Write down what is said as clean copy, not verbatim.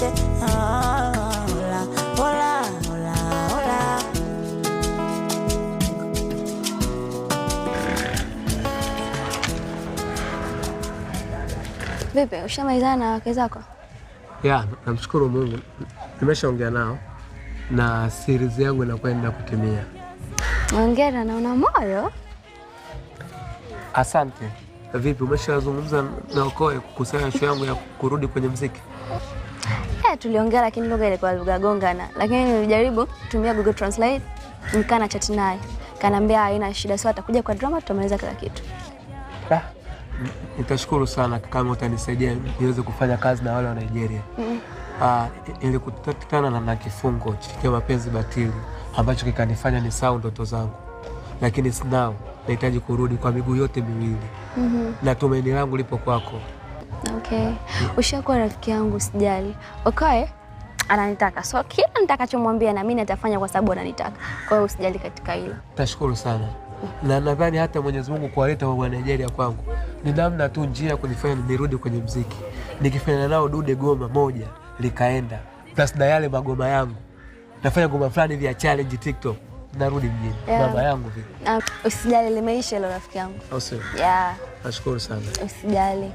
yote. Hola, hola, hola, hola. Vipi, ushamalizana na wake zako? Ya, namshukuru Mungu. Nimeshaongea nao na series yangu inakwenda kutimia. Hongera na una moyo. Asante. Vipi, umeshazungumza na Okoe kukusanya show yangu ya kurudi kwenye muziki? Tuliongea lakini lugha ilikuwa lugha gongana. Lakini nilijaribu kutumia Google Translate, nikana chat naye. Kaniambia haina shida, sio atakuja kwa drama tutamaliza kila kitu. Nitashukuru sana kama utanisaidia niweze kufanya kazi na wale wa Nigeria. Nilikutana na kifungo cha mapenzi batili ambacho kikanifanya nisahau ndoto zangu. Lakini now nahitaji kurudi kwa miguu yote miwili. Na tumaini langu lipo kwako. Okay. Ushakuwa rafiki yangu, usijali. Okoe ananitaka. So kila nitakachomwambia na mimi nitafanya kwa sababu ananitaka. Kwa hiyo usijali katika hilo. Tashukuru sana. Na nadhani hata Mwenyezi Mungu kuwaleta wa Nigeria kwangu ni namna tu njia kunifanya nirudi kwenye muziki. Nikifanya nao dude goma moja likaenda. Plus na yale magoma yangu. Nafanya goma fulani vya challenge TikTok. Narudi mjini. Baba yangu vipi? Usijali, limeisha hilo rafiki yangu. Au sio? Yeah. Nashukuru sana. Usijali.